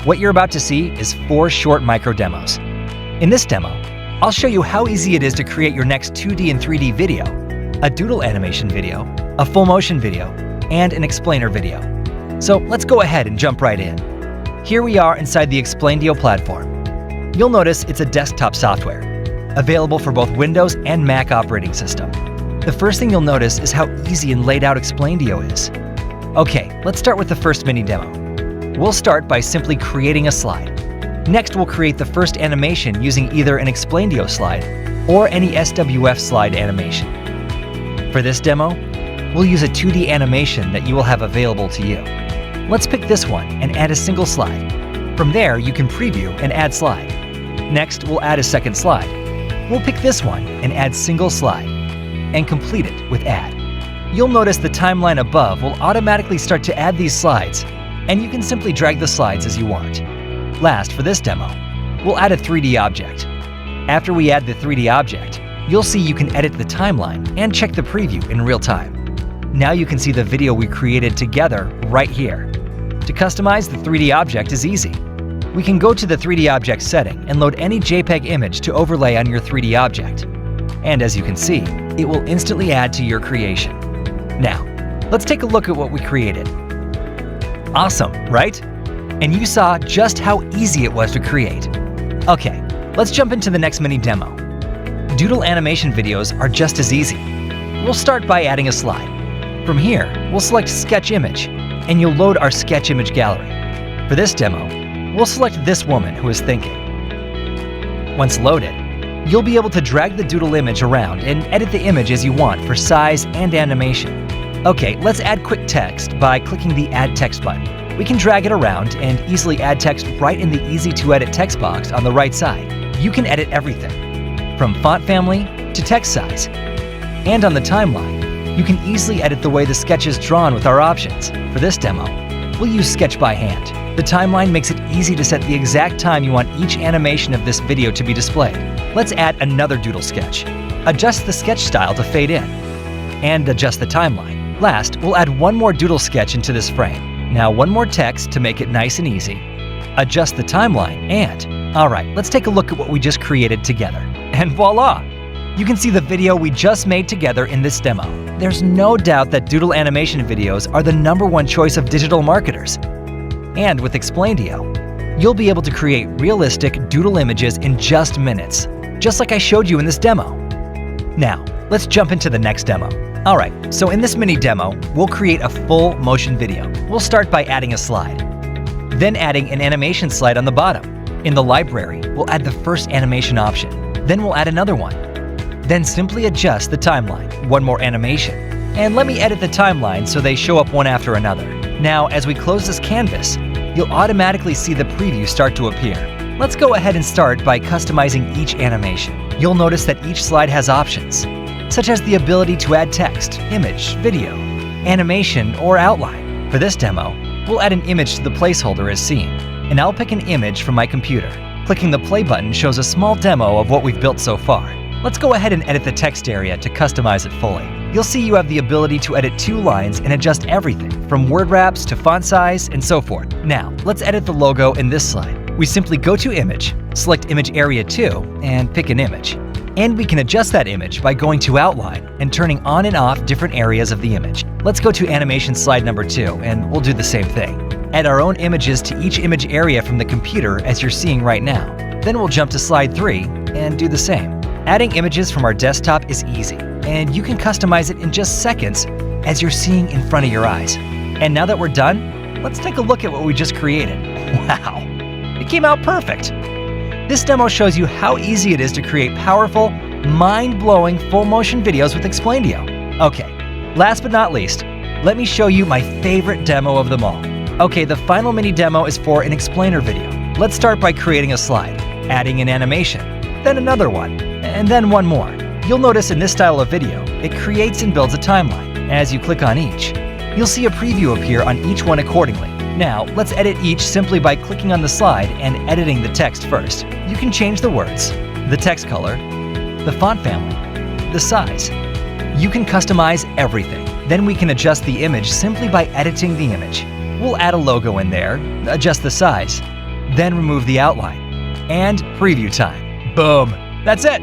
What you're about to see is 4 short micro demos. In this demo, I'll show you how easy it is to create your next 2D and 3D video, a doodle animation video, a full motion video, and an explainer video. So let's go ahead and jump right in. Here we are inside the Explaindio platform. You'll notice it's a desktop software, available for both Windows and Mac operating system. The first thing you'll notice is how easy and laid out Explaindio is. Okay, let's start with the first mini demo. We'll start by simply creating a slide. Next, we'll create the first animation using either an Explaindio slide or any SWF slide animation. For this demo, we'll use a 2D animation that you will have available to you. Let's pick this one and add a single slide. From there, you can preview and add slide. Next, we'll add a second slide. We'll pick this one and add single slide, and complete it with add. You'll notice the timeline above will automatically start to add these slides, and you can simply drag the slides as you want. Last, for this demo, we'll add a 3D object. After we add the 3D object, you'll see you can edit the timeline and check the preview in real time. Now you can see the video we created together right here. To customize the 3D object is easy. We can go to the 3D object setting and load any JPEG image to overlay on your 3D object. And as you can see, it will instantly add to your creation. Now, let's take a look at what we created. Awesome, right? And you saw just how easy it was to create. Okay, let's jump into the next mini demo. Doodle animation videos are just as easy. We'll start by adding a slide. From here, we'll select Sketch Image, and you'll load our sketch image gallery. For this demo, we'll select this woman who is thinking. Once loaded, you'll be able to drag the doodle image around and edit the image as you want for size and animation. Okay, let's add quick text by clicking the Add Text button. We can drag it around and easily add text right in the Easy to Edit text box on the right side. You can edit everything, from font family to text size. And on the timeline, you can easily edit the way the sketch is drawn with our options. For this demo, we'll use Sketch by Hand. The timeline makes it easy to set the exact time you want each animation of this video to be displayed. Let's add another doodle sketch. Adjust the sketch style to fade in, and adjust the timeline. Last, we'll add one more doodle sketch into this frame. Now one more text to make it nice and easy. Adjust the timeline and, alright, let's take a look at what we just created together. And voila! You can see the video we just made together in this demo. There's no doubt that doodle animation videos are the #1 choice of digital marketers. And with Explaindio, you'll be able to create realistic doodle images in just minutes, just like I showed you in this demo. Now, let's jump into the next demo. Alright, so in this mini demo, we'll create a full motion video. We'll start by adding a slide, then adding an animation slide on the bottom. In the library, we'll add the first animation option, then we'll add another one. Then simply adjust the timeline, one more animation. And let me edit the timeline so they show up one after another. Now, as we close this canvas, you'll automatically see the preview start to appear. Let's go ahead and start by customizing each animation. You'll notice that each slide has options, such as the ability to add text, image, video, animation, or outline. For this demo, we'll add an image to the placeholder as seen, and I'll pick an image from my computer. Clicking the play button shows a small demo of what we've built so far. Let's go ahead and edit the text area to customize it fully. You'll see you have the ability to edit 2 lines and adjust everything from word wraps to font size and so forth. Now, let's edit the logo in this slide. We simply go to Image, select Image Area 2, and pick an image. And we can adjust that image by going to Outline and turning on and off different areas of the image. Let's go to Animation slide number 2, and we'll do the same thing. Add our own images to each image area from the computer as you're seeing right now. Then we'll jump to slide 3 and do the same. Adding images from our desktop is easy, and you can customize it in just seconds as you're seeing in front of your eyes. And now that we're done, let's take a look at what we just created. Wow, it came out perfect. This demo shows you how easy it is to create powerful, mind-blowing full motion videos with Explaindio. Okay, last but not least, let me show you my favorite demo of them all. Okay, the final mini demo is for an explainer video. Let's start by creating a slide, adding an animation, then another one, and then one more. You'll notice in this style of video, it creates and builds a timeline. As you click on each, you'll see a preview appear on each one accordingly. Now, let's edit each simply by clicking on the slide and editing the text first. You can change the words, the text color, the font family, the size. You can customize everything. Then we can adjust the image simply by editing the image. We'll add a logo in there, adjust the size, then remove the outline. And preview time. Boom! That's it!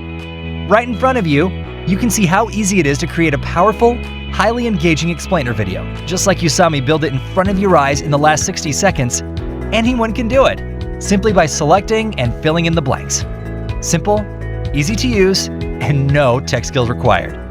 Right in front of you, you can see how easy it is to create a powerful, highly engaging explainer video. Just like you saw me build it in front of your eyes in the last 60 seconds, anyone can do it, simply by selecting and filling in the blanks. Simple, easy to use, and no tech skills required.